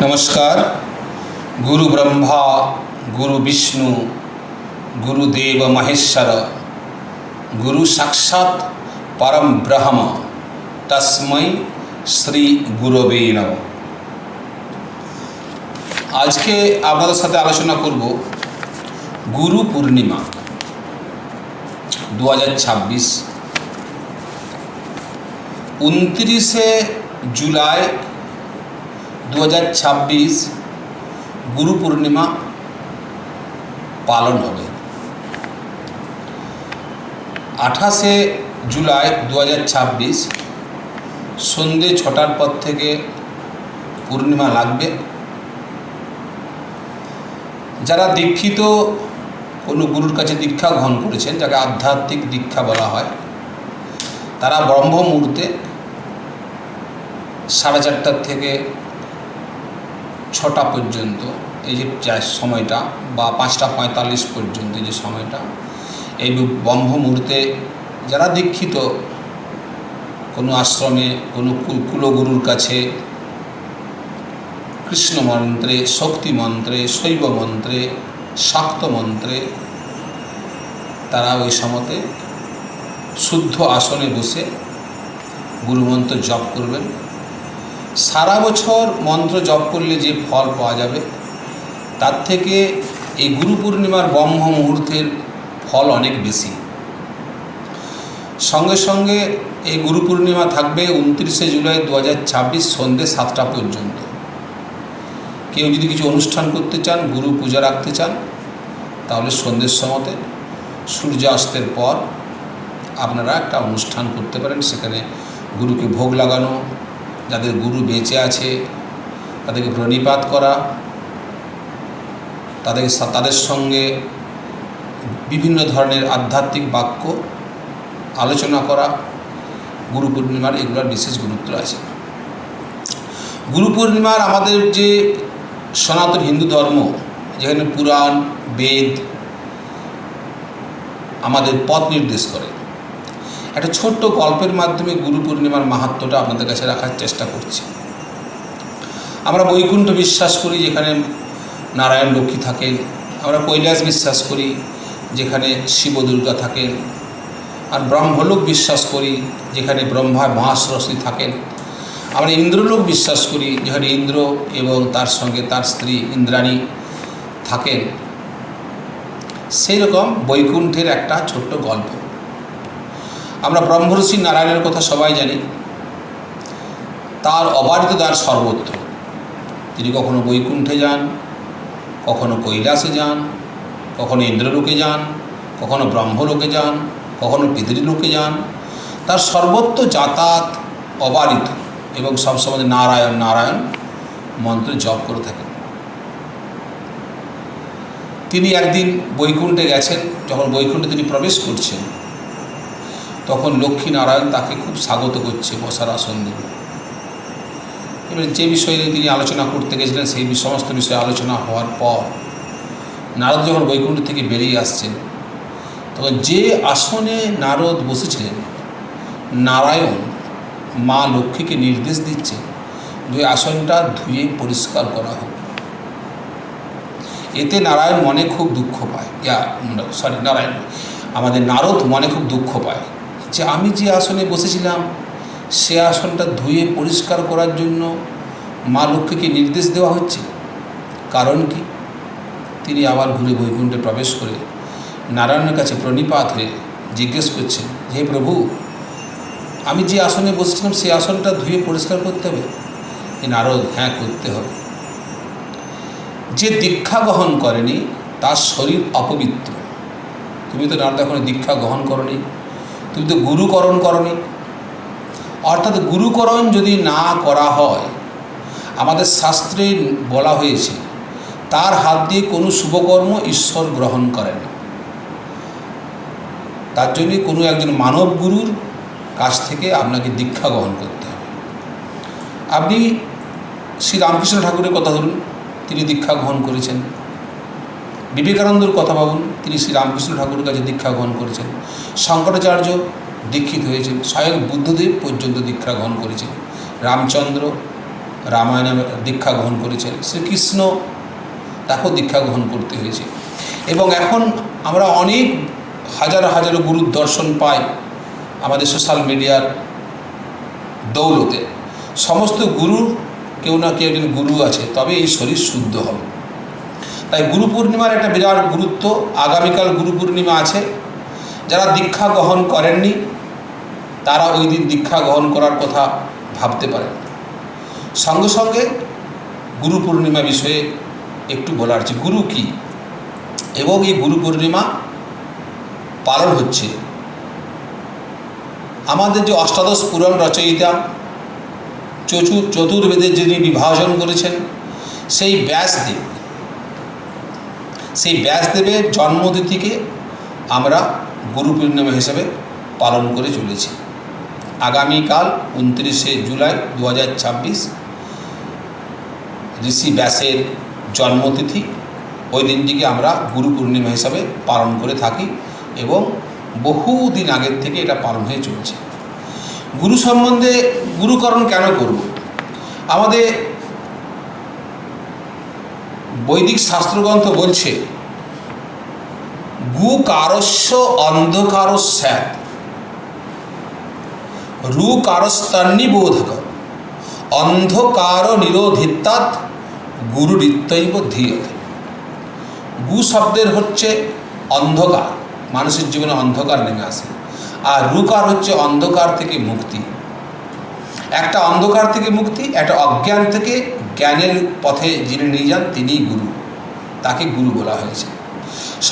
नमस्कार। गुरु ब्रह्मा गुरु विष्णु गुरुदेव महेश्वर गुरु साक्षात् परम ब्रह्म तस्मै श्री गुरवे नमः। आज के आपनादेर साथे आलोचना करब गुरु पूर्णिमा 2026 29 जुलाई 2026 गुरु पूर्णिमा पालन होबे। 28 जुलाई 2026 सन्ধ্যে 6টার পর থেকে পূর্ণিমা লাগবে। যারা দীক্ষিত কোনো গুরুর কাছে দীক্ষা গ্রহণ করেছেন, যাকে আধ্যাত্মিক দীক্ষা বলা হয়, তারা ব্রহ্ম মুহূর্তে 4:30 থেকে 6টা পর্যন্ত এই যে সময়টা বা 5:45 পর্যন্ত যে সময়টা, এই ব্রহ্ম মুহূর্তে যারা দীক্ষিত কোনো আশ্রমে কোনো কুলগুরুর কাছে কৃষ্ণ মন্ত্রে, শক্তি মন্ত্রে, শৈব মন্ত্রে, শাক্ত মন্ত্রে, তারা ওই সময়তে শুদ্ধ আসনে বসে গুরুমন্ত্র জপ করবেন। সারা বছর মন্ত্র জপ করলে যে ফল পাওয়া যাবে, তার থেকে এই গুরু পূর্ণিমার ব্রহ্ম মুহূর্তের ফল অনেক বেশি। সঙ্গে সঙ্গে এই গুরু পূর্ণিমা থাকবে 29 জুলাই 2026 সন্ধ্যে 7টা পর্যন্ত। কেউ যদি কিছু অনুষ্ঠান করতে চান, গুরু পূজা রাখতে চান, তাহলে সন্ধ্যের সময়তে সূর্যাস্তের পর আপনারা একটা অনুষ্ঠান করতে পারেন। সেখানে গুরুকে ভোগ লাগানো, যাদের গুরু বেঁচে আছে তাদেরকে প্রণিপাত করা, তাদের সঙ্গে বিভিন্ন ধরনের আধ্যাত্মিক বাক্য আলোচনা করা। গুরু পূর্ণিমার এগুলোর বিশেষ গুরুত্ব আছে। গুরু পূর্ণিমার আমাদের যে সনাতন হিন্দু ধর্ম, যেখানে পুরাণ বেদ আমাদের পথ নির্দেশ করে, একটা ছোট্ট গল্পের মাধ্যমে গুরু পূর্ণিমার মাহাত্ম্যটা আপনাদের কাছে রাখার চেষ্টা করছি। আমরা বৈকুণ্ঠ বিশ্বাস করি, যেখানে নারায়ণ লক্ষ্মী থাকেন। আমরা কৈলাস বিশ্বাস করি, যেখানে শিব দুর্গা থাকেন। আর ব্রহ্মলোক বিশ্বাস করি, যেখানে ব্রহ্মা মহাসরস্বতী থাকেন। আমরা ইন্দ্রলোক বিশ্বাস করি, যেখানে ইন্দ্র এবং তার সঙ্গে তার স্ত্রী ইন্দ্রাণী থাকেন। সেই রকম বৈকুণ্ঠের একটা ছোট্ট গল্প। আমরা ব্রহ্মর্ষি নারায়ণের কথা সবাই জানি। তার অবারিত দ্বার সর্বত্র। তিনি কখনো বৈকুণ্ঠে যান, কখনো কৈলাসে যান, কখনো ইন্দ্রলোকে যান, কখনো ব্রহ্মলোকে যান, কখনো পিতৃলোকে যান। তার সর্বত্র যাতায়াত অবারিত এবং সবসময় নারায়ণ নারায়ণ মন্ত্র জপ করে থাকেন। তিনি একদিন বৈকুণ্ঠে গেছেন। যখন বৈকুণ্ঠে তিনি প্রবেশ করছেন, তখন লক্ষ্মী নারায়ণ তাকে খুব স্বাগত করছে বসার আসন দেবে। এবারে যে বিষয়ে তিনি আলোচনা করতে গেছিলেন, সেই সমস্ত বিষয়ে আলোচনা হওয়ার পর নারদ যখন বৈকুণ্ঠ থেকে বেরিয়ে আসছেন, তখন যে আসনে নারদ বসেছিলেন, নারায়ণ মা লক্ষ্মীকে নির্দেশ দিচ্ছে যে আসনটা ধুয়ে পরিষ্কার করা হোক। এতে নারায়ণ মনে খুব দুঃখ পায়। আমাদের নারদ মনে খুব দুঃখ পায় যে আমি যে আসনে বসেছিলাম, সে আসনটা ধুয়ে পরিষ্কার করার জন্য মা লক্ষ্মীকে নির্দেশ দেওয়া হচ্ছে। কারণ কি? তিনি আবার ঘুরে বৈকুণ্ঠে প্রবেশ করে নারায়ণের কাছে প্রণিপাত হয়ে জিজ্ঞেস করছেন, হে প্রভু, আমি যে আসনে বসেছিলাম সেই আসনটা ধুয়ে পরিষ্কার করতে হবে? নারদ, হ্যাঁ, করতে হবে। যে দীক্ষা গ্রহণ করেনি তার শরীর অপবিত্র। তুমি তো নারদ এখন দীক্ষা গ্রহণ করনি, তুমি তো গুরুকরণ করনি। অর্থাৎ গুরুকরণ যদি না করা হয়, আমাদের শাস্ত্রে বলা হয়েছে তার হাত দিয়ে কোনো শুভকর্ম ঈশ্বর গ্রহণ করেন। তার জন্যে কোনো একজন মানব গুরুর কাছ থেকে আপনাকে দীক্ষা গ্রহণ করতে হবে। আপনি শ্রী রামকৃষ্ণ ঠাকুরের কথা ধরুন, তিনি দীক্ষা গ্রহণ করেছেন। বিবেকানন্দর কথা ভাবুন, তিনি শ্রী রামকৃষ্ণ ঠাকুরের কাছে দীক্ষা গ্রহণ করেছেন। শঙ্করাচার্য দীক্ষিত হয়েছেন, স্বয়ং বুদ্ধদেব পর্যন্ত দীক্ষা গ্রহণ করেছেন। রামচন্দ্র রামায়ণে দীক্ষা গ্রহণ করেছেন, শ্রীকৃষ্ণ তাকেও দীক্ষা গ্রহণ করতে হয়েছে। এবং এখন আমরা অনেক হাজার হাজার গুরুর দর্শন পাই আমাদের সোশ্যাল মিডিয়ার দৌলতে। সমস্ত গুরুর কেউ না কেউ একজন গুরু আছে, তবে এই শরীর শুদ্ধ হবে। তাই গুরু পূর্ণিমার একটা বিরাট গুরুত্ব। আগামীকাল গুরু পূর্ণিমা আছে। যারা দীক্ষা গ্রহণ করেননি তারা ওই দিন দীক্ষা গ্রহণ করার কথা ভাবতে পারেন। সঙ্গে সঙ্গে গুরু পূর্ণিমা বিষয়ে একটু বলার আছে, গুরু কী এবং এই গুরু পূর্ণিমা পালন হচ্ছে। আমাদের যে অষ্টাদশ পুরাণ রচয়িতা চতুর্বেদের যিনি বিভাজন করেছেন সেই ব্যাসদেবের জন্মতিথিকে আমরা গুরু পূর্ণিমা হিসেবে পালন করে চলেছি। আগামীকাল 29শে জুলাই 2026 ঋষি ব্যাসের জন্মতিথি। ওই দিনটিকে আমরা গুরু পূর্ণিমা হিসাবে পালন করে থাকি এবং বহুদিন আগের থেকে এটা পালন হয়ে চলছে। গুরু সম্বন্ধে গুরুকরণ কেন করব? আমাদের বৈদিক শাস্ত্রগ্রন্থ বলছে গুকারস্য অন্ধকার স্যাৎ রুকারস্তন্নিবোধক অন্ধকার নিরোধিতাৎ গুরুরিত্যৈব ধীয়তে। গু শব্দের হচ্ছে অন্ধকার, মানুষের জীবনে অন্ধকার নেমে আসে। আর রুকার হচ্ছে অন্ধকার থেকে মুক্তি। একটা অন্ধকার থেকে মুক্তি, একটা অজ্ঞান থেকে জ্ঞানের পথে যিনি নিয়ে যান তিনিই গুরু, তাকে গুরু বলা হয়েছে।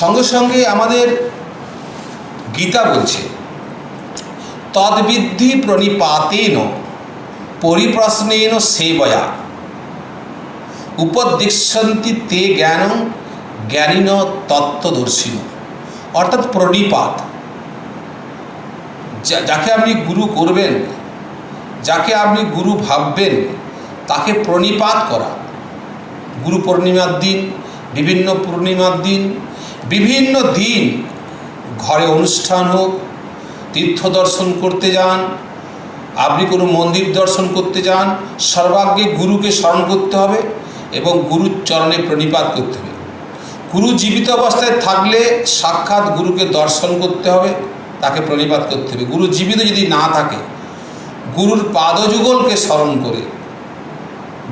সঙ্গে সঙ্গে আমাদের গীতা বলছে তদ্বিদ্ধি প্রণিপাতেন পরিপ্রশ্নেন সেবয়া উপদিশ্যন্তি তে জ্ঞানং জ্ঞানীন তত্ত্বদর্শিন। অর্থাৎ প্রণিপাত, যাকে আপনি গুরু করবেন, যাকে আপনি গুরু ভাববেন, তাকে প্রণিপাত করা। গুরু পূর্ণিমার দিন, বিভিন্ন পূর্ণিমার দিন, বিভিন্ন দিন ঘরে অনুষ্ঠান হোক, তীর্থ দর্শন করতে যান, আপনি কোনো মন্দির দর্শন করতে যান, সর্বাগ্রে গুরুকে স্মরণ করতে হবে এবং গুরুর চরণে প্রণিপাত করতে হবে। গুরু জীবিত অবস্থায় থাকলে সাক্ষাৎ গুরুকে দর্শন করতে হবে, তাকে প্রণিপাত করতে হবে। গুরু জীবিত যদি না থাকে, গুরুর পাদযুগলকে স্মরণ করে,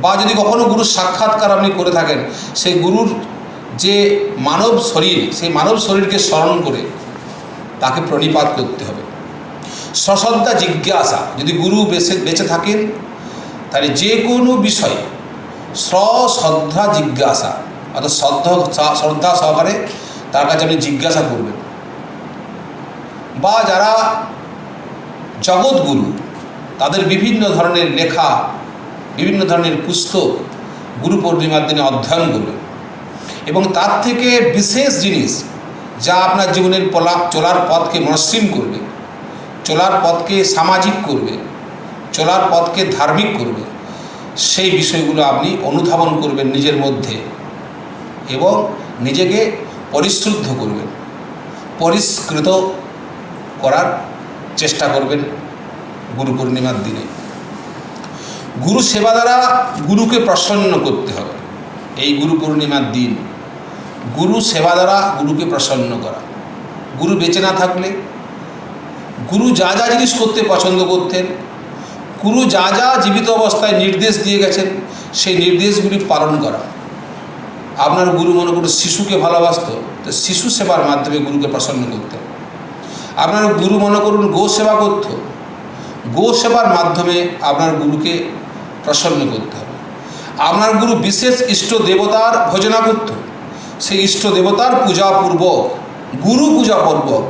বা যদি কখনো গুরুর সাক্ষাৎকার আপনি করে থাকেন, সেই গুরুর যে মানব শরীর, সেই মানব শরীরকে স্মরণ করে তাকে প্রণিপাত করতে হবে। সশ্রদ্ধা জিজ্ঞাসা, যদি গুরু বেঁচে থাকেন তাহলে যে কোনো বিষয়ে সশ্রদ্ধা জিজ্ঞাসা, অর্থাৎ শ্রদ্ধা সহকারে তার কাছে আপনি জিজ্ঞাসা করবেন। বা যারা জগৎগুরু, তাদের বিভিন্ন ধরনের লেখা, বিভিন্ন ধরনের পুস্তক গুরু পূর্ণিমার দিনে অধ্যয়ন করবেন এবং তার থেকে বিশেষ জিনিস যা আপনার জীবনের চলার পথকে মসৃণ করবে, চলার পথকে সামাজিক করবে, চলার পথকে ধার্মিক করবে, সেই বিষয়গুলো আপনি অনুধাবন করবেন নিজের মধ্যে এবং নিজেকে পরিশুদ্ধ করবেন, পরিষ্কৃত করার চেষ্টা করবেন গুরু পূর্ণিমার দিনে। গুরু সেবা দ্বারা গুরুকে প্রসন্ন করতে হবে। এই গুরু পূর্ণিমার দিন গুরু সেবা দ্বারা গুরুকে প্রসন্ন করা। গুরু বেঁচে না থাকলে গুরু যা যা জিনিস করতে পছন্দ করতেন, গুরু যা যা জীবিত অবস্থায় নির্দেশ দিয়ে গেছেন, সেই নির্দেশগুলি পালন করা। আপনার গুরু মনে করুন শিশুকে ভালোবাসত, তো শিশু সেবার মাধ্যমে গুরুকে প্রসন্ন করতেন। আপনার গুরু মনে করুন গো সেবা করত, গো সেবার মাধ্যমে আপনার গুরুকে প্রসন্ন করতে হবে। আপনার গুরু বিশেষ ইষ্ট দেবতার ভজনা করত, সেই ইষ্ট দেবতার পূজাপূর্বক, গুরু পূজাপূর্বক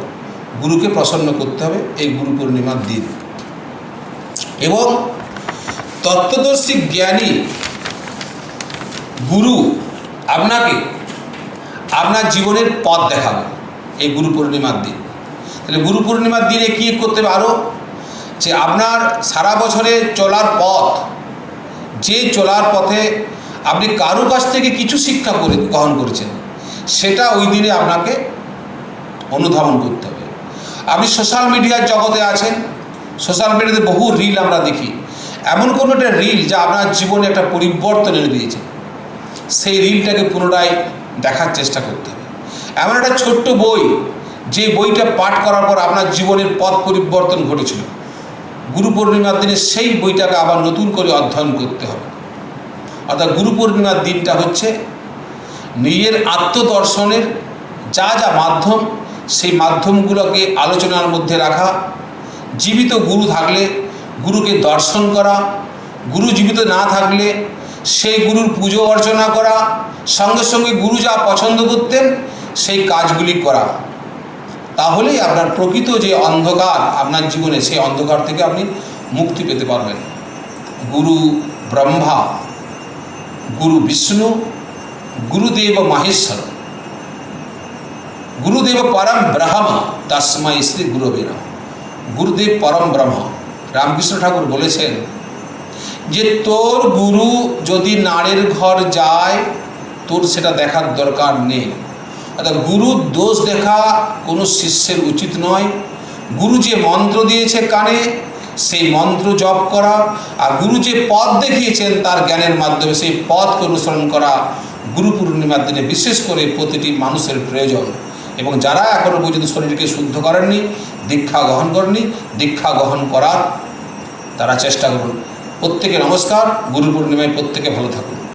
গুরুকে প্রসন্ন করতে হবে এই গুরু পূর্ণিমার দিন। এবং তত্ত্বদর্শী জ্ঞানী গুরু আপনাকে আপনার জীবনের পথ দেখাবে এই গুরু পূর্ণিমার দিন। তাহলে গুরু পূর্ণিমার দিনে কী করতে হবে আরও, যে আপনার সারা বছরে চলার পথ, যে চলার পথে আপনি কারো কাছ থেকে কিছু শিক্ষা গ্রহণ করেছেন, সেটা ওই দিনে আপনাকে অনুধাবন করতে হবে। আপনি সোশ্যাল মিডিয়ার জগতে আছেন, সোশ্যাল মিডিয়াতে বহু রিল আমরা দেখি। এমন কোনো একটা রিল যা আপনার জীবনে একটা পরিবর্তন এনে দিয়েছে, সেই রিলটাকে পুনরায় দেখার চেষ্টা করতে হবে। এমন একটা ছোট্ট বই, যে বইটা পাঠ করার পর আপনার জীবনের পথ পরিবর্তন ঘটেছিল, গুরু পূর্ণিমার দিনে সেই বইটাকে আবার নতুন করে অধ্যয়ন করতে হবে। অর্থাৎ গুরু পূর্ণিমার দিনটা হচ্ছে নিজের আত্মদর্শনের যা যা মাধ্যম, সেই মাধ্যমগুলোকে আলোচনার মধ্যে রাখা, জীবিত গুরু থাকলে গুরুকে দর্শন করা, গুরু জীবিত না থাকলে সেই গুরুর পুজো অর্চনা করা, সঙ্গে সঙ্গে গুরু যা পছন্দ করতেন সেই কাজগুলি করা। তাহলেই আপনার প্রকৃত যে অন্ধকার আপনার জীবনে, সেই অন্ধকার থেকে আপনি মুক্তি পেতে পারবেন। গুরু ব্রহ্মা, গুরু বিষ্ণু, গুরুদেব মহেশ্বর, গুরুদেব পরম ব্রহ্ম, তস্मै শ্রী গুরবে নমঃ। গুরুদেব পরম ব্রহ্ম। রামকৃষ্ণ ঠাকুর বলেছেন যে তোর গুরু যদি নাড়ের ঘর যায়, তোর সেটা দেখার দরকার নেই। অর্থাৎ গুরুর দোষ দেখা কোনো শিষ্যের উচিত নয়। গুরু যে মন্ত্র দিয়েছে কানে, সেই মন্ত্র জপ করা, আর গুরু যে পথ দেখিয়েছেন তার জ্ঞানের মাধ্যমে সেই পথকে অনুসরণ করা গুরু পূর্ণিমার দিনে বিশেষ করে প্রতিটি মানুষের প্রয়োজন। এবং যারা এখনও পর্যন্ত শরীরকে শুদ্ধ করেননি, দীক্ষা গ্রহণ করেননি, দীক্ষা গ্রহণ করার তারা চেষ্টা করুন। প্রত্যেকে নমস্কার। গুরু পূর্ণিমায় প্রত্যেকে ভালো থাকুন।